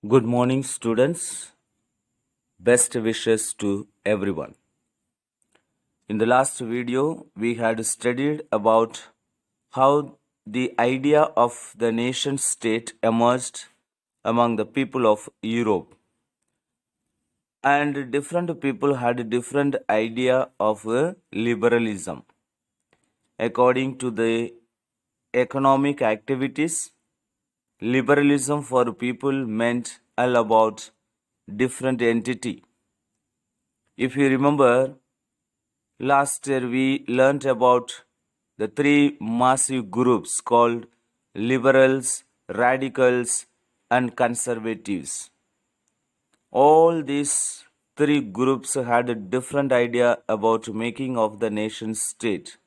Good morning, students. Best wishes to everyone. In the last video, we had studied about how the idea of the nation state emerged among the people of Europe. And different people had a different idea of liberalism. According to the economic activities, liberalism for people meant all about different entity. If you remember, last year we learnt about the three massive groups called liberals, radicals, and conservatives. All these three groups had a different idea about making of the nation state.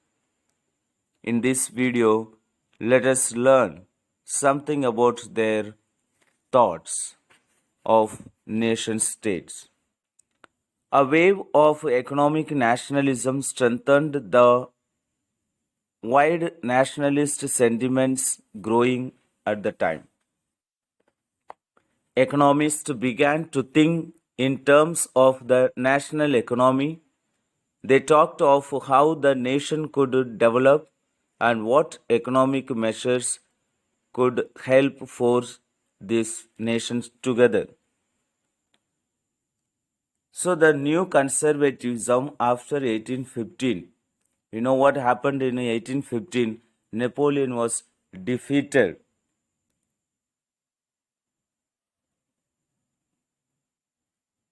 In this video, let us learn something about their thoughts of nation states. A wave of economic nationalism strengthened the wide nationalist sentiments growing at the time. Economists began to think in terms of the national economy. They talked of how the nation could develop and what economic measures could help force these nations together. So the new conservatism after 1815, you know what happened in 1815? Napoleon was defeated.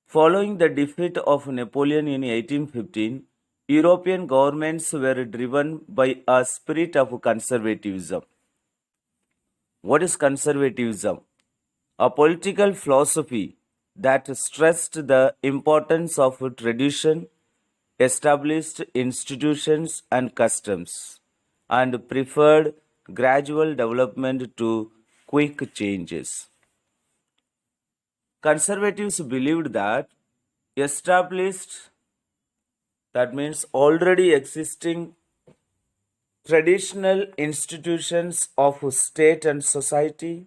Following the defeat of Napoleon in 1815, European governments were driven by a spirit of conservatism. What is conservatism? A political philosophy that stressed the importance of tradition, established institutions and customs, and preferred gradual development to quick changes. Conservatives believed that established, that means already existing traditional institutions of state and society,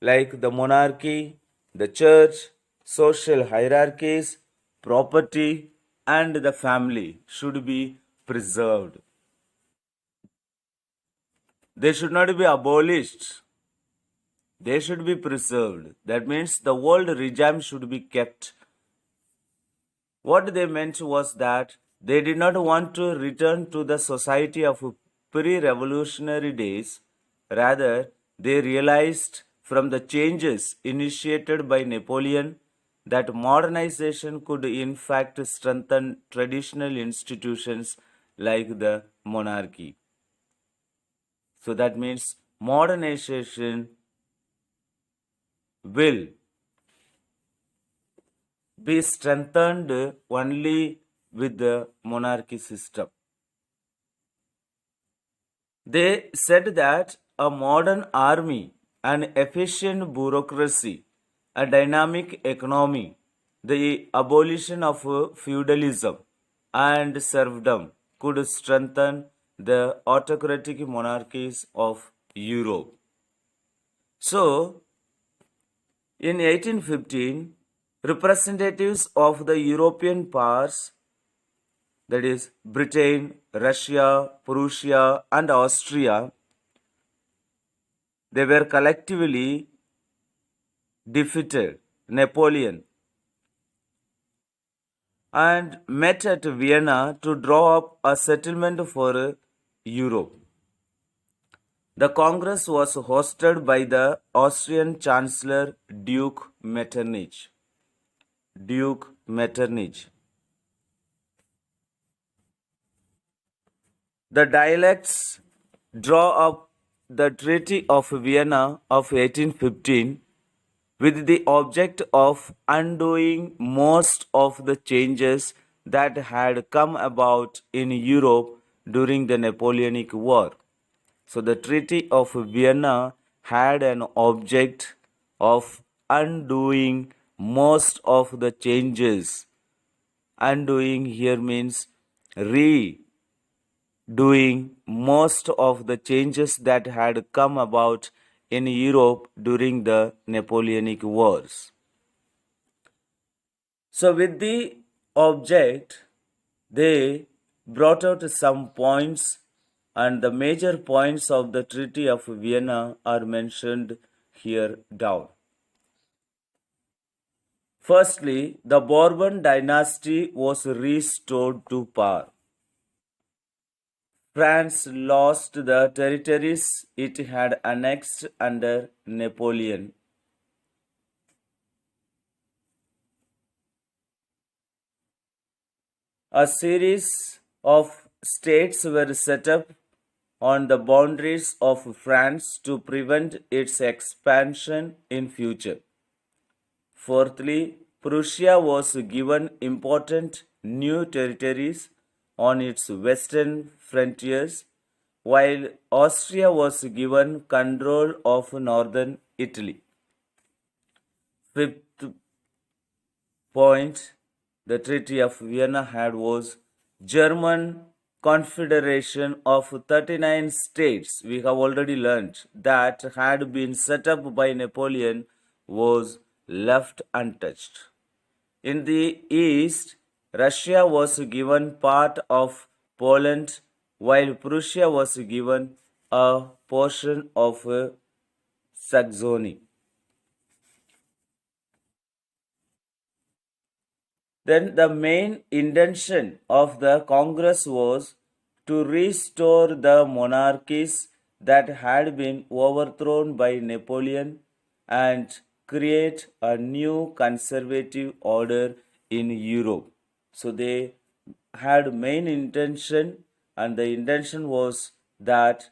like the monarchy, the church, social hierarchies, property, and the family, should be preserved. They should not be abolished. They should be preserved. That means the old regime should be kept. What they meant was that they did not want to return to the society of pre-revolutionary days. Rather, they realized from the changes initiated by Napoleon that modernization could in fact strengthen traditional institutions like the monarchy. So that means modernization will be strengthened only with the monarchy system. They said that a modern army, an efficient bureaucracy, a dynamic economy, the abolition of feudalism and serfdom could strengthen the autocratic monarchies of Europe. So, in 1815, representatives of the European powers, that is Britain, Russia, Prussia, and Austria, they were collectively defeated Napoleon and met at Vienna to draw up a settlement for Europe. The Congress was hosted by the Austrian Chancellor Duke Metternich. Duke Metternich. The dialects draw up the Treaty of Vienna of 1815 with the object of undoing most of the changes that had come about in Europe during the Napoleonic War. So the Treaty of Vienna had an object of undoing most of the changes. Undoing here means redoing most of the changes that had come about in Europe during the Napoleonic Wars. So, with the object, they brought out some points, and the major points of the Treaty of Vienna are mentioned here down. Firstly, the Bourbon dynasty was restored to power. France lost the territories it had annexed under Napoleon. A series of states were set up on the boundaries of France to prevent its expansion in future. Fourthly, Prussia was given important new territories on its western frontiers, while Austria was given control of northern Italy. Fifth point the Treaty of Vienna had was German Confederation of 39 states. We have already learned that had been set up by Napoleon was left untouched. In the east, Russia was given part of Poland, while Prussia was given a portion of Saxony. Then the main intention of the Congress was to restore the monarchies that had been overthrown by Napoleon and create a new conservative order in Europe. So they had main intention, and the intention was that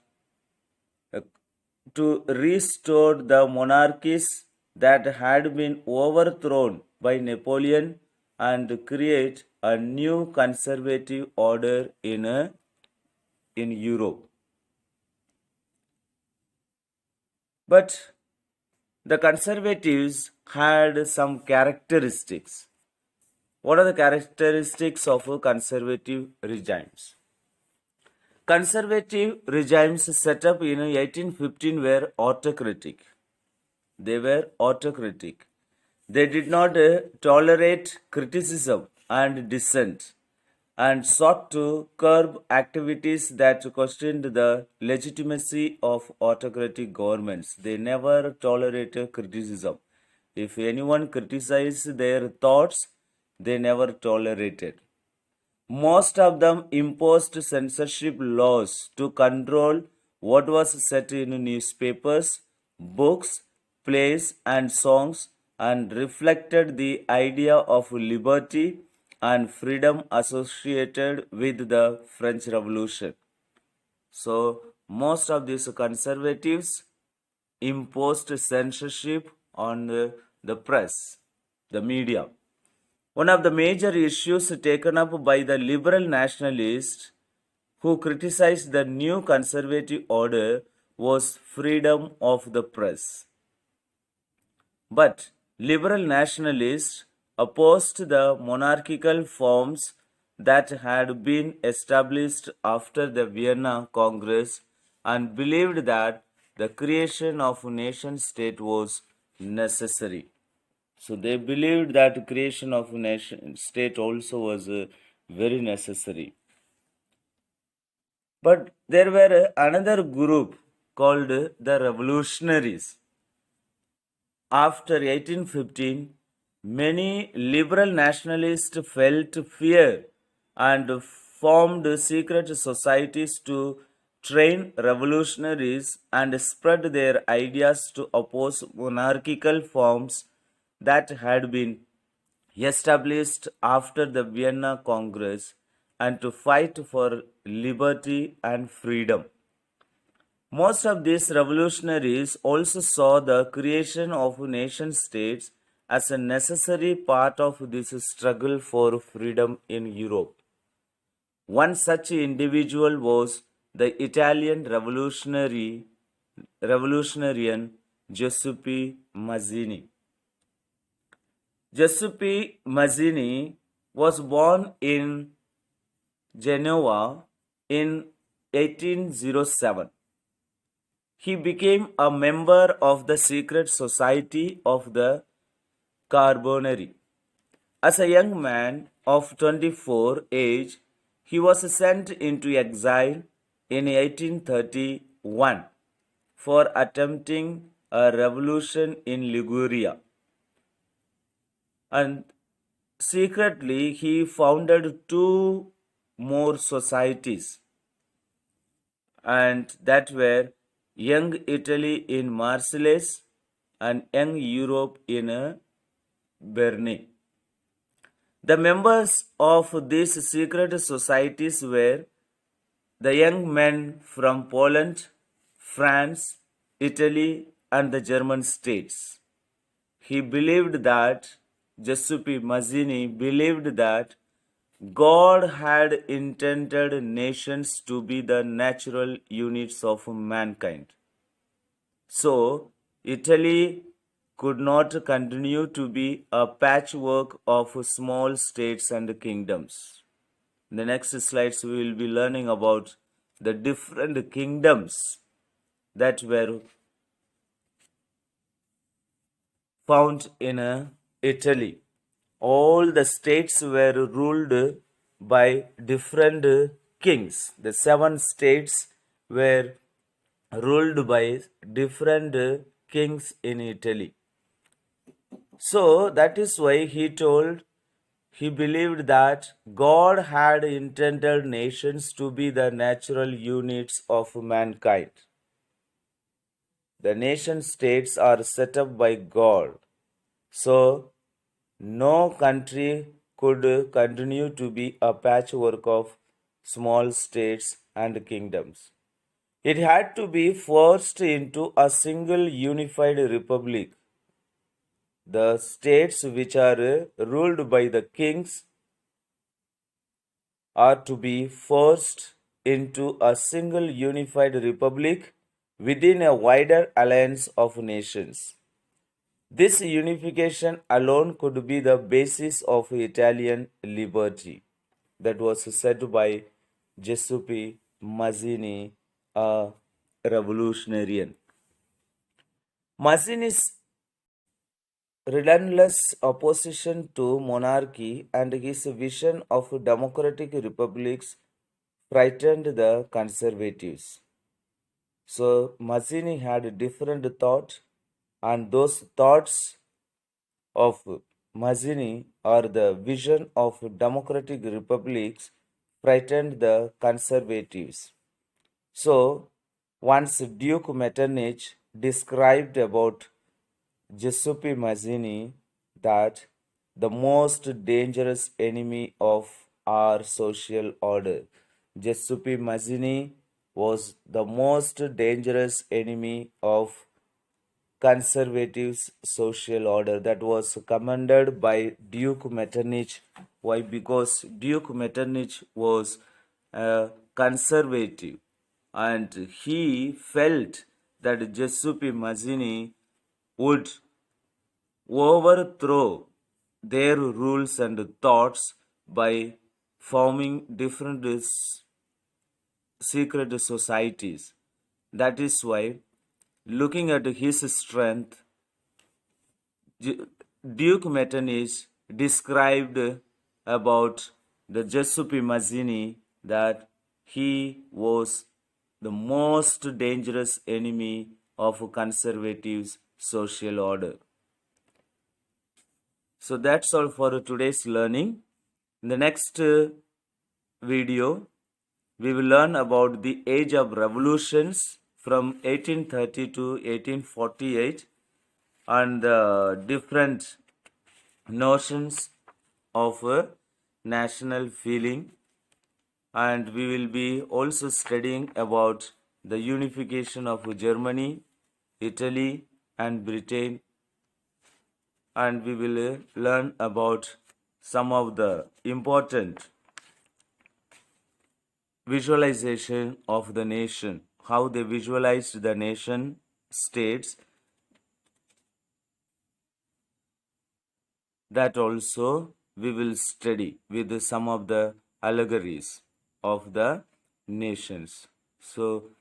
to restore the monarchies that had been overthrown by Napoleon and create a new conservative order in Europe. But the conservatives had some characteristics. What are the characteristics of conservative regimes? Conservative regimes set up in 1815 were autocratic. They were autocratic. They did not tolerate criticism and dissent and sought to curb activities that questioned the legitimacy of autocratic governments. They never tolerated criticism. If anyone criticized their thoughts, they never tolerated. Most of them imposed censorship laws to control what was said in newspapers, books, plays, and songs, and reflected the idea of liberty and freedom associated with the French Revolution. So, most of these conservatives imposed censorship on the press, the media. One of the major issues taken up by the liberal nationalists who criticized the new conservative order was freedom of the press. But liberal nationalists opposed the monarchical forms that had been established after the Vienna Congress and believed that the creation of a nation state was necessary. So they believed that creation of a nation state also was very necessary. But there were another group called the revolutionaries. After 1815, many liberal nationalists felt fear and formed secret societies to train revolutionaries and spread their ideas to oppose monarchical forms that had been established after the Vienna Congress and to fight for liberty and freedom. Most of these revolutionaries also saw the creation of nation states as a necessary part of this struggle for freedom in Europe. One such individual was the Italian revolutionarian Giuseppe Mazzini. Giuseppe Mazzini was born in Genoa in 1807. He became a member of the secret society of the Carbonari. As a young man of 24 age, he was sent into exile in 1831 for attempting a revolution in Liguria. And secretly, he founded two more societies, and that were Young Italy in Marseilles and Young Europe in Berne. The members of these secret societies were the young men from Poland, France, Italy, and the German states. He believed that, Giuseppe Mazzini believed that God had intended nations to be the natural units of mankind. So, Italy could not continue to be a patchwork of small states and kingdoms. In the next slides, we will be learning about the different kingdoms that were found in Italy. All the states were ruled by different kings. The seven states were ruled by different kings in Italy. So that is why he believed that God had intended nations to be the natural units of mankind. The nation states are set up by God. So no country could continue to be a patchwork of small states and kingdoms. It had to be forced into a single unified republic. The states which are ruled by the kings are to be forced into a single unified republic within a wider alliance of nations. This unification alone could be the basis of Italian liberty. That was said by Giuseppe Mazzini, a revolutionary. Mazzini's relentless opposition to monarchy and his vision of democratic republics frightened the conservatives. So Mazzini had a different thought, and those thoughts of Mazzini or the vision of democratic republics frightened the conservatives. So once Duke Metternich described about Giuseppe Mazzini that the most dangerous enemy of our social order. Giuseppe Mazzini was the most dangerous enemy of conservatives' social order that was commanded by Duke Metternich. Why? Because Duke Metternich was a conservative and he felt that Giuseppe Mazzini would overthrow their rules and thoughts by forming different secret societies. That is why, looking at his strength, Duke Metternich described about the Giuseppe Mazzini that he was the most dangerous enemy of conservatives' social order. So that's all for today's learning. In the next video, we will learn about the age of revolutions from 1830 to 1848 and the different notions of national feeling, and we will be also studying about the unification of Germany, Italy, and Britain, and we will learn about some of the important visualization of the nation, how they visualized the nation states. That also we will study with some of the allegories of the nations. So